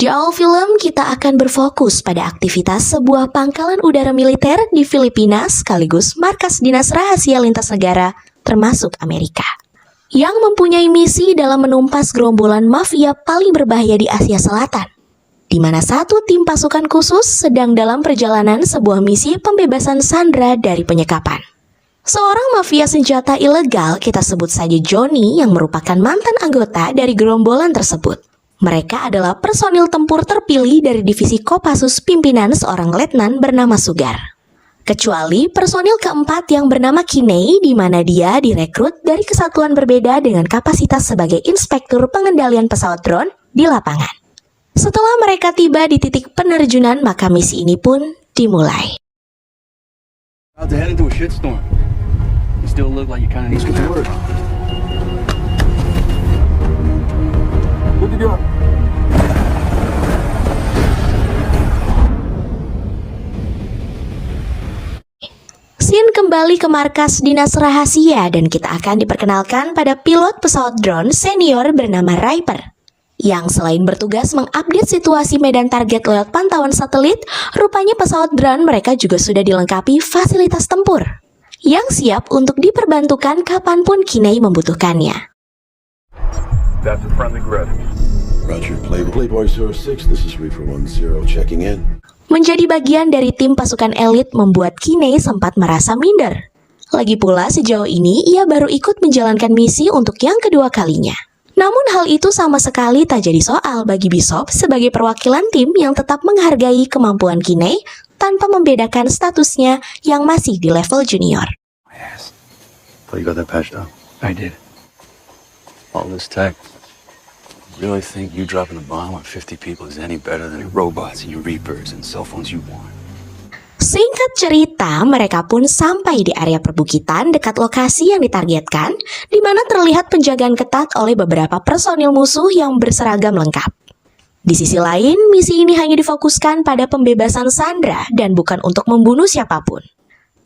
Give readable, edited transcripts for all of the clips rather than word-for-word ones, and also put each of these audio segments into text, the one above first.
Di awal film, kita akan berfokus pada aktivitas sebuah pangkalan udara militer di Filipina sekaligus markas dinas rahasia lintas negara, termasuk Amerika, yang mempunyai misi dalam menumpas gerombolan mafia paling berbahaya di Asia Selatan, di mana satu tim pasukan khusus sedang dalam perjalanan sebuah misi pembebasan sandera dari penyekapan. Seorang mafia senjata ilegal, kita sebut saja Johnny, yang merupakan mantan anggota dari gerombolan tersebut. Mereka adalah personil tempur terpilih dari divisi Kopassus pimpinan seorang letnan bernama Sugar. Kecuali personil keempat yang bernama Kinney, di mana dia direkrut dari kesatuan berbeda dengan kapasitas sebagai inspektur pengendalian pesawat drone di lapangan. Setelah mereka tiba di titik penerjunan, maka misi ini pun dimulai. About to head into a shitstorm. You still look like you kind of need to work. Good to go. Scene kembali ke markas dinas rahasia dan kita akan diperkenalkan pada pilot pesawat drone senior bernama Riper, yang selain bertugas mengupdate situasi medan target lewat pantauan satelit, rupanya pesawat drone mereka juga sudah dilengkapi fasilitas tempur yang siap untuk diperbantukan kapanpun Kinney membutuhkannya. That's a friendly threat. Roger, Playboy 06, this is Reaper 10 checking in. Menjadi bagian dari tim pasukan elit membuat Kinney sempat merasa minder. Lagi pula sejauh ini ia baru ikut menjalankan misi untuk yang kedua kalinya. Namun hal itu sama sekali tak jadi soal bagi Bishop sebagai perwakilan tim yang tetap menghargai kemampuan Kinney tanpa membedakan statusnya yang masih di level junior. Yes. Thought you got that patched up. I did. All this tech. Really think you dropping a bomb on 50 people is any better than your robots and your Reapers and cell phones you want? Singkat cerita, mereka pun sampai di area perbukitan dekat lokasi yang ditargetkan, di mana terlihat penjagaan ketat oleh beberapa personil musuh yang berseragam lengkap. Di sisi lain, misi ini hanya difokuskan pada pembebasan sandera dan bukan untuk membunuh siapapun,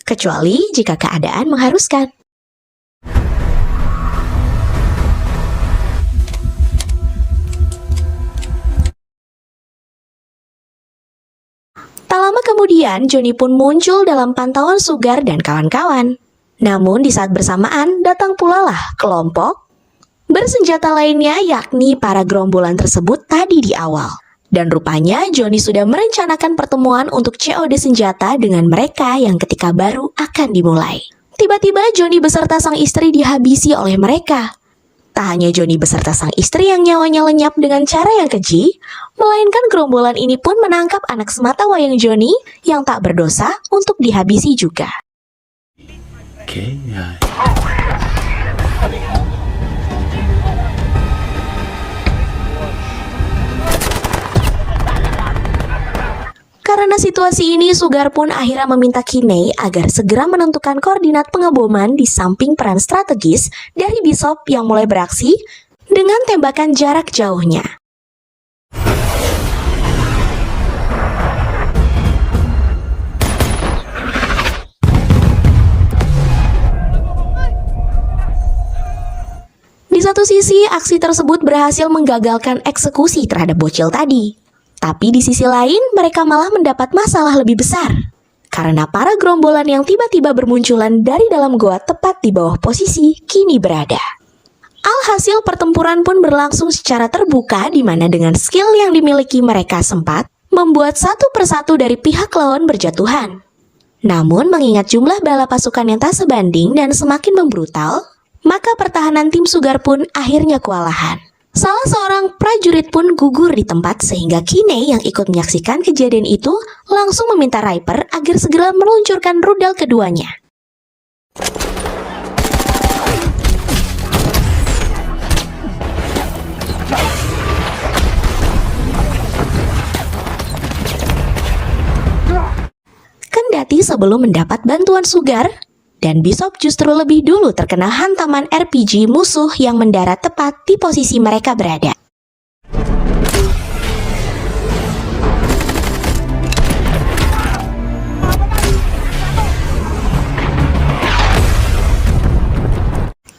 kecuali jika keadaan mengharuskan. Tak lama kemudian, Johnny pun muncul dalam pantauan Sugar dan kawan-kawan. Namun di saat bersamaan, datang pula lah kelompok bersenjata lainnya, yakni para gerombolan tersebut tadi di awal. Dan rupanya Johnny sudah merencanakan pertemuan untuk COD senjata dengan mereka yang ketika baru akan dimulai. Tiba-tiba Johnny beserta sang istri dihabisi oleh mereka. Tak hanya Johnny beserta sang istri yang nyawanya lenyap dengan cara yang keji, melainkan gerombolan ini pun menangkap anak sematawayang Johnny yang tak berdosa untuk dihabisi juga. Okay, Karena situasi ini, Sugar pun akhirnya meminta Kinney agar segera menentukan koordinat pengeboman di samping peran strategis dari Bishop yang mulai beraksi dengan tembakan jarak jauhnya. Di satu sisi, aksi tersebut berhasil menggagalkan eksekusi terhadap bocil tadi. Tapi di sisi lain, mereka malah mendapat masalah lebih besar. Karena para gerombolan yang tiba-tiba bermunculan dari dalam goa tepat di bawah posisi Kinney berada. Alhasil pertempuran pun berlangsung secara terbuka, di mana dengan skill yang dimiliki mereka sempat membuat satu persatu dari pihak lawan berjatuhan. Namun mengingat jumlah bala pasukan yang tak sebanding dan semakin membrutal, maka pertahanan tim Sugar pun akhirnya kewalahan. Salah seorang prajurit pun gugur di tempat sehingga Kinney yang ikut menyaksikan kejadian itu langsung meminta Riper agar segera meluncurkan rudal keduanya. Kendati sebelum mendapat bantuan Sugar, dan Bishop justru lebih dulu terkena hantaman RPG musuh yang mendarat tepat di posisi mereka berada.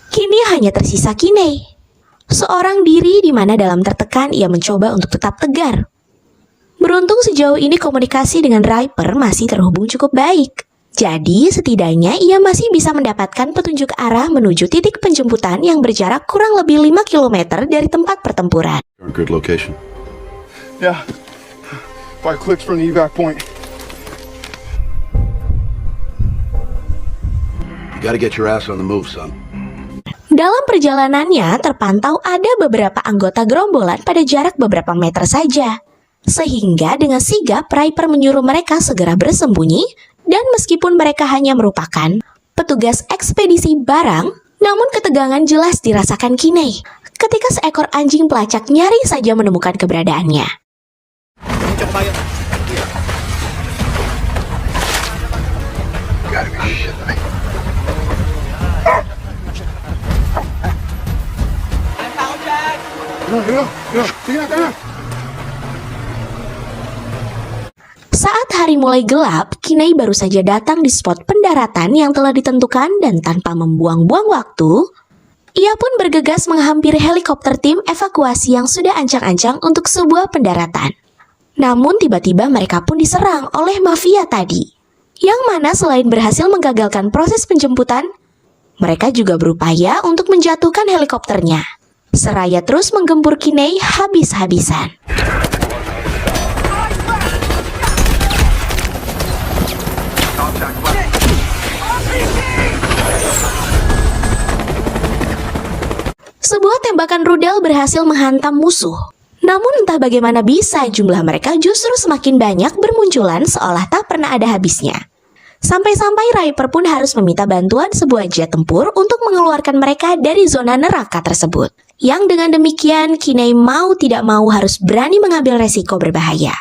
Kini hanya tersisa Kinney, seorang diri di mana dalam tertekan ia mencoba untuk tetap tegar, Beruntung sejauh ini komunikasi dengan Riper masih terhubung cukup baik. Jadi setidaknya ia masih bisa mendapatkan petunjuk arah menuju titik penjemputan yang berjarak kurang lebih 5 km dari tempat pertempuran. Good location. Yeah. 5 clicks from the evac point. You gotta get your ass on the move, son. Dalam perjalanannya terpantau ada beberapa anggota gerombolan pada jarak beberapa meter saja. Sehingga dengan sigap Riper menyuruh mereka segera bersembunyi, dan meskipun mereka hanya merupakan petugas ekspedisi barang, namun ketegangan jelas dirasakan Kinney ketika seekor anjing pelacak nyaris saja menemukan keberadaannya. Gotta be shitting me. Saat hari mulai gelap, Kinney baru saja datang di spot pendaratan yang telah ditentukan dan tanpa membuang-buang waktu, ia pun bergegas menghampiri helikopter tim evakuasi yang sudah ancang-ancang untuk sebuah pendaratan. Namun tiba-tiba mereka pun diserang oleh mafia tadi, yang mana selain berhasil menggagalkan proses penjemputan, mereka juga berupaya untuk menjatuhkan helikopternya, seraya terus menggempur Kinney habis-habisan. Sebuah tembakan rudal berhasil menghantam musuh. Namun entah bagaimana bisa jumlah mereka justru semakin banyak bermunculan seolah tak pernah ada habisnya. Sampai-sampai Riper pun harus meminta bantuan sebuah jet tempur untuk mengeluarkan mereka dari zona neraka tersebut. Yang dengan demikian Kinney mau tidak mau harus berani mengambil resiko berbahaya.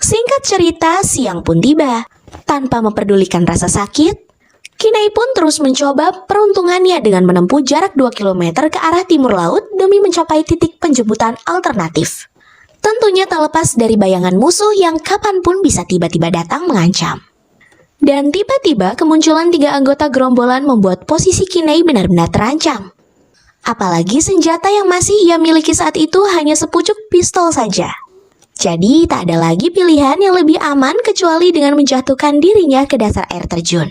Singkat cerita, siang pun tiba. Tanpa memperdulikan rasa sakit, Kinney pun terus mencoba peruntungannya dengan menempuh jarak 2 km ke arah timur laut demi mencapai titik penjemputan alternatif. Tentunya tak lepas dari bayangan musuh yang kapanpun bisa tiba-tiba datang mengancam. Dan tiba-tiba kemunculan 3 anggota gerombolan membuat posisi Kinney benar-benar terancam. Apalagi senjata yang masih ia miliki saat itu hanya sepucuk pistol saja. Jadi tak ada lagi pilihan yang lebih aman kecuali dengan menjatuhkan dirinya ke dasar air terjun.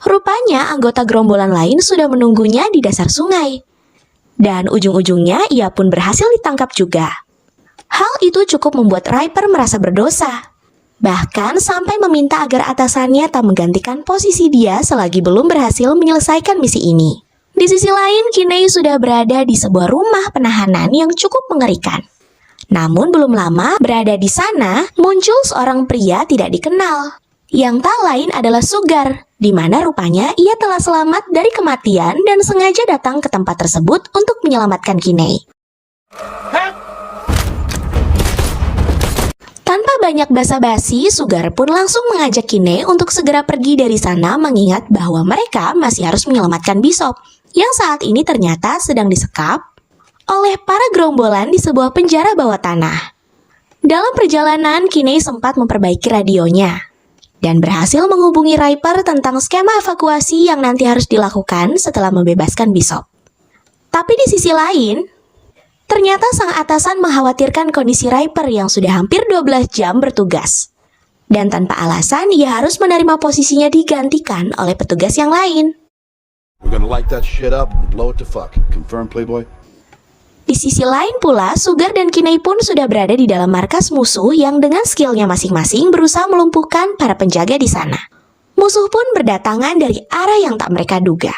Rupanya anggota gerombolan lain sudah menunggunya di dasar sungai. Dan ujung-ujungnya ia pun berhasil ditangkap juga. Hal itu cukup membuat Riper merasa berdosa. Bahkan sampai meminta agar atasannya tak menggantikan posisi dia selagi belum berhasil menyelesaikan misi ini. Di sisi lain, Kinney sudah berada di sebuah rumah penahanan yang cukup mengerikan. Namun belum lama berada di sana, muncul seorang pria tidak dikenal. Yang tak lain adalah Sugar, di mana rupanya ia telah selamat dari kematian dan sengaja datang ke tempat tersebut untuk menyelamatkan Kinney. Tanpa banyak basa-basi, Sugar pun langsung mengajak Kinney untuk segera pergi dari sana mengingat bahwa mereka masih harus menyelamatkan Bishop, yang saat ini ternyata sedang disekap oleh para gerombolan di sebuah penjara bawah tanah. Dalam perjalanan, Kinney sempat memperbaiki radionya dan berhasil menghubungi Riper tentang skema evakuasi yang nanti harus dilakukan setelah membebaskan Bishop. Tapi di sisi lain, ternyata sang atasan mengkhawatirkan kondisi Riper yang sudah hampir 12 jam bertugas. Dan tanpa alasan, ia harus menerima posisinya digantikan oleh petugas yang lain. We're gonna light that shit up and blow it to fuck. Confirm, Playboy? Di sisi lain pula, Sugar dan Kinney pun sudah berada di dalam markas musuh yang dengan skillnya masing-masing berusaha melumpuhkan para penjaga di sana. Musuh pun berdatangan dari arah yang tak mereka duga.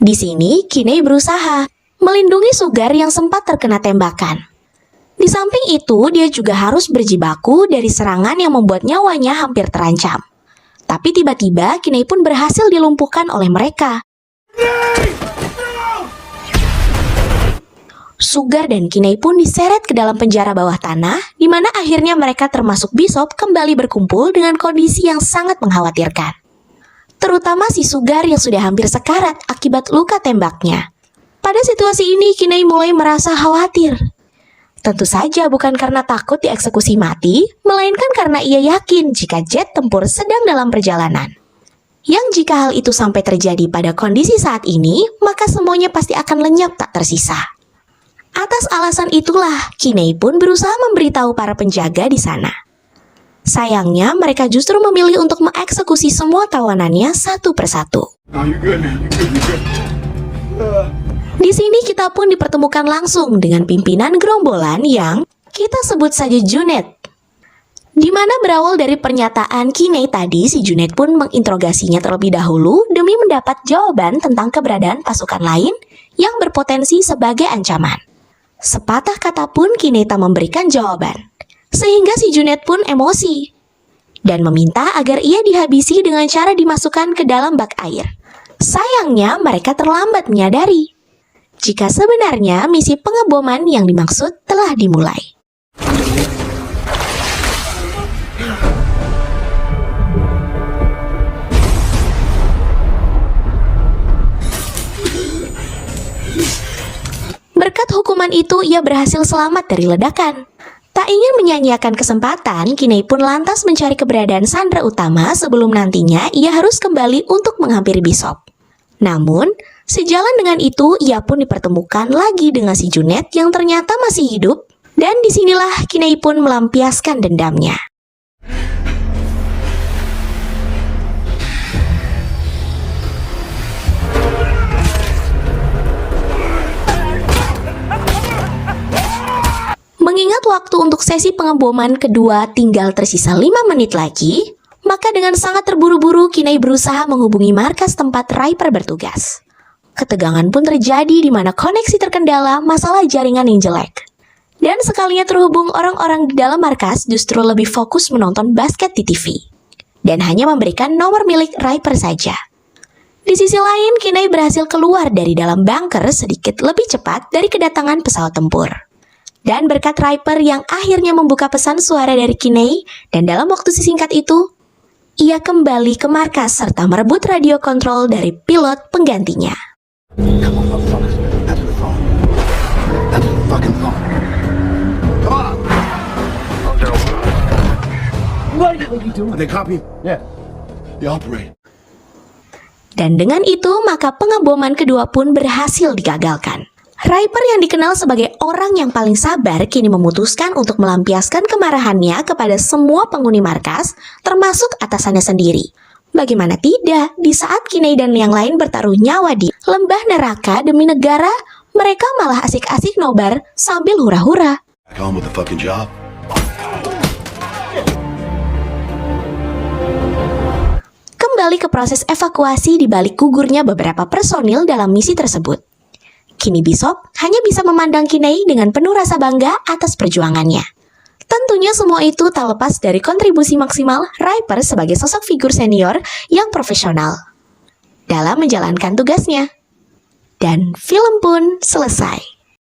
Di sini, Kinney berusaha melindungi Sugar yang sempat terkena tembakan. Di samping itu, dia juga harus berjibaku dari serangan yang membuat nyawanya hampir terancam. Tapi tiba-tiba, Kinney pun berhasil dilumpuhkan oleh mereka. Sugar dan Kinney pun diseret ke dalam penjara bawah tanah, di mana akhirnya mereka termasuk Bishop kembali berkumpul dengan kondisi yang sangat mengkhawatirkan. Terutama si Sugar yang sudah hampir sekarat akibat luka tembaknya. Pada situasi ini, Kinney mulai merasa khawatir. Tentu saja bukan karena takut dieksekusi mati, melainkan karena ia yakin jika jet tempur sedang dalam perjalanan. Yang jika hal itu sampai terjadi pada kondisi saat ini, maka semuanya pasti akan lenyap tak tersisa. Atas alasan itulah, Kinney pun berusaha memberitahu para penjaga di sana. Sayangnya, mereka justru memilih untuk mengeksekusi semua tawanannya satu persatu. No, you're good, man. You're good. Di sini kita pun dipertemukan langsung dengan pimpinan gerombolan yang kita sebut saja Junet. Di mana berawal dari pernyataan Kinney tadi, si Junet pun menginterogasinya terlebih dahulu demi mendapat jawaban tentang keberadaan pasukan lain yang berpotensi sebagai ancaman. Sepatah kata pun Kinney tak memberikan jawaban, sehingga si Junet pun emosi dan meminta agar ia dihabisi dengan cara dimasukkan ke dalam bak air. Sayangnya mereka terlambat menyadari jika sebenarnya misi pengeboman yang dimaksud telah dimulai. Berkat hukuman itu, ia berhasil selamat dari ledakan. Tak ingin menyanyiakan kesempatan, Kinney pun lantas mencari keberadaan sandera utama sebelum nantinya ia harus kembali untuk menghampiri Bishop. Namun, sejalan dengan itu, ia pun dipertemukan lagi dengan si Junet yang ternyata masih hidup, dan disinilah Kinney pun melampiaskan dendamnya. Mengingat waktu untuk sesi pengeboman kedua tinggal tersisa 5 menit lagi, maka dengan sangat terburu-buru Kinney berusaha menghubungi markas tempat Riper bertugas. Ketegangan pun terjadi di mana koneksi terkendala masalah jaringan yang jelek. Dan sekalinya terhubung, orang-orang di dalam markas justru lebih fokus menonton basket di TV. Dan hanya memberikan nomor milik Riper saja. Di sisi lain, Kinney berhasil keluar dari dalam bunker sedikit lebih cepat dari kedatangan pesawat tempur. Dan berkat Riper yang akhirnya membuka pesan suara dari Kinney, dan dalam waktu singkat itu, ia kembali ke markas serta merebut radio kontrol dari pilot penggantinya. Come on, motherfuckers. That's the phone. That's the fucking phone. Come on. What are you doing? Are they copying? Yeah. The operator. Dan dengan itu, maka pengeboman kedua pun berhasil digagalkan. Riper yang dikenal sebagai orang yang paling sabar kini memutuskan untuk melampiaskan kemarahannya kepada semua penghuni markas, termasuk atasannya sendiri. Bagaimana tidak, di saat Kinney dan yang lain bertaruh nyawa di lembah neraka demi negara, mereka malah asik-asik nobar sambil hura-hura. Back on with the fucking job. Kembali ke proses evakuasi di balik gugurnya beberapa personil dalam misi tersebut. Kini Bishop hanya bisa memandang Kinney dengan penuh rasa bangga atas perjuangannya. Tentunya semua itu tak lepas dari kontribusi maksimal Riper sebagai sosok figur senior yang profesional dalam menjalankan tugasnya. Dan film pun selesai.